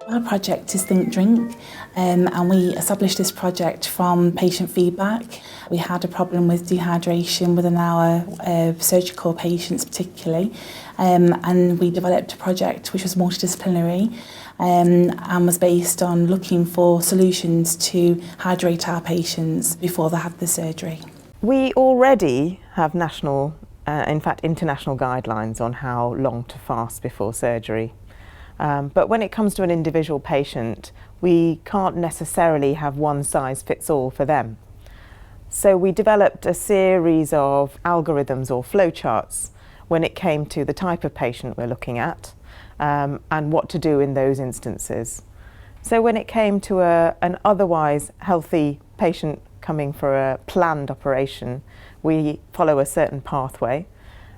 Our project is Think Drink, and we established this project from patient feedback. We had a problem with dehydration within our surgical patients particularly, and we developed a project which was multidisciplinary and was based on looking for solutions to hydrate our patients before they had the surgery. We already have national, in fact international guidelines on how long to fast before surgery. But when it comes to an individual patient, we can't necessarily have one size fits all for them. So we developed a series of algorithms or flowcharts when it came to the type of patient we're looking at and what to do in those instances. So when it came to an otherwise healthy patient coming for a planned operation, we follow a certain pathway.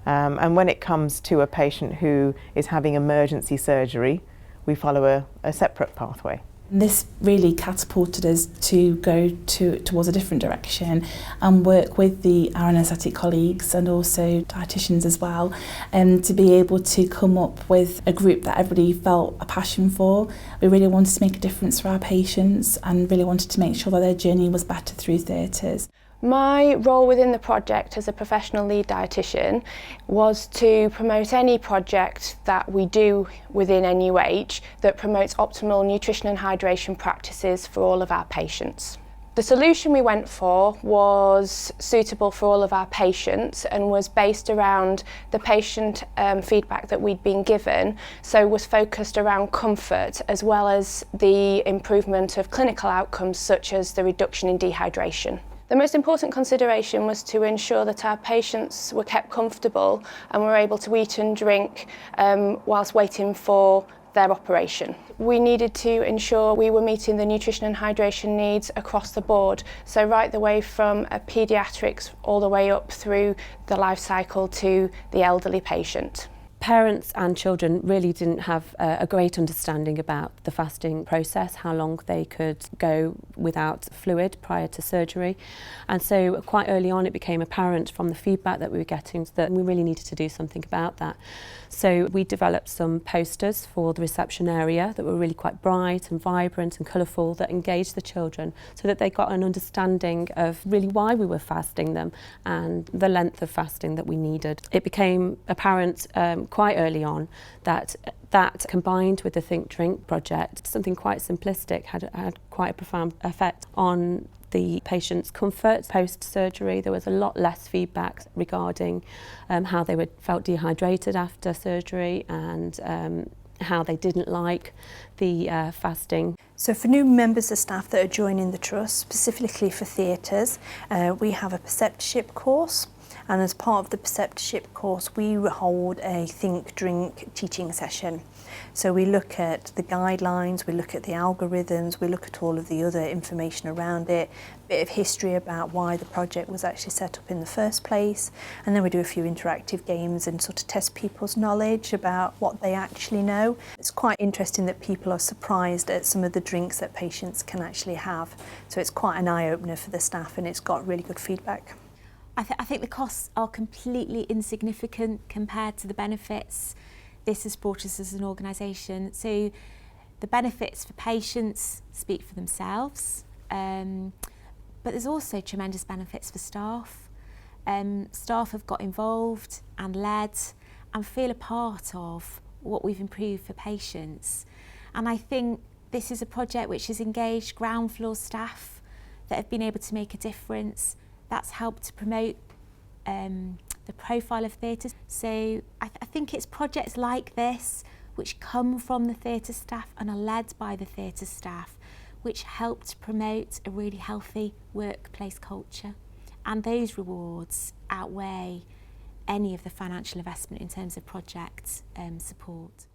And when it comes to a patient who is having emergency surgery, we follow a separate pathway. This really catapulted us to go towards a different direction and work with our anaesthetic colleagues and also dietitians as well, to be able to come up with a group that everybody felt a passion for. We really wanted to make a difference for our patients and really wanted to make sure that their journey was better through theatres. My role within the project as a professional lead dietitian was to promote any project that we do within NUH that promotes optimal nutrition and hydration practices for all of our patients. The solution we went for was suitable for all of our patients and was based around the patient feedback that we'd been given, so was focused around comfort as well as the improvement of clinical outcomes such as the reduction in dehydration. The most important consideration was to ensure that our patients were kept comfortable and were able to eat and drink whilst waiting for their operation. We needed to ensure we were meeting the nutrition and hydration needs across the board, so right the way from paediatrics all the way up through the life cycle to the elderly patient. Parents and children really didn't have a great understanding about the fasting process, how long they could go without fluid prior to surgery. And so quite early on it became apparent from the feedback that we were getting that we really needed to do something about that. So we developed some posters for the reception area that were really quite bright and vibrant and colourful that engaged the children so that they got an understanding of really why we were fasting them and the length of fasting that we needed. It became apparent quite early on that combined with the Think Drink project, something quite simplistic had quite a profound effect on the patient's comfort post-surgery. There was a lot less feedback regarding how they felt dehydrated after surgery and how they didn't like the fasting. So for new members of staff that are joining the Trust, specifically for theatres, we have a preceptorship course. And as part of the preceptorship course, we hold a Think Drink teaching session. So we look at the guidelines, we look at the algorithms, we look at all of the other information around it, a bit of history about why the project was actually set up in the first place, and then we do a few interactive games and sort of test people's knowledge about what they actually know. It's quite interesting that people are surprised at some of the drinks that patients can actually have. So it's quite an eye-opener for the staff and it's got really good feedback. I think the costs are completely insignificant compared to the benefits this has brought us as an organisation. So the benefits for patients speak for themselves, but there's also tremendous benefits for staff. Staff have got involved and led and feel a part of what we've improved for patients. And I think this is a project which has engaged ground floor staff that have been able to make a difference. That's helped to promote the profile of theatres. So I think it's projects like this which come from the theatre staff and are led by the theatre staff which help to promote a really healthy workplace culture. And those rewards outweigh any of the financial investment in terms of project support.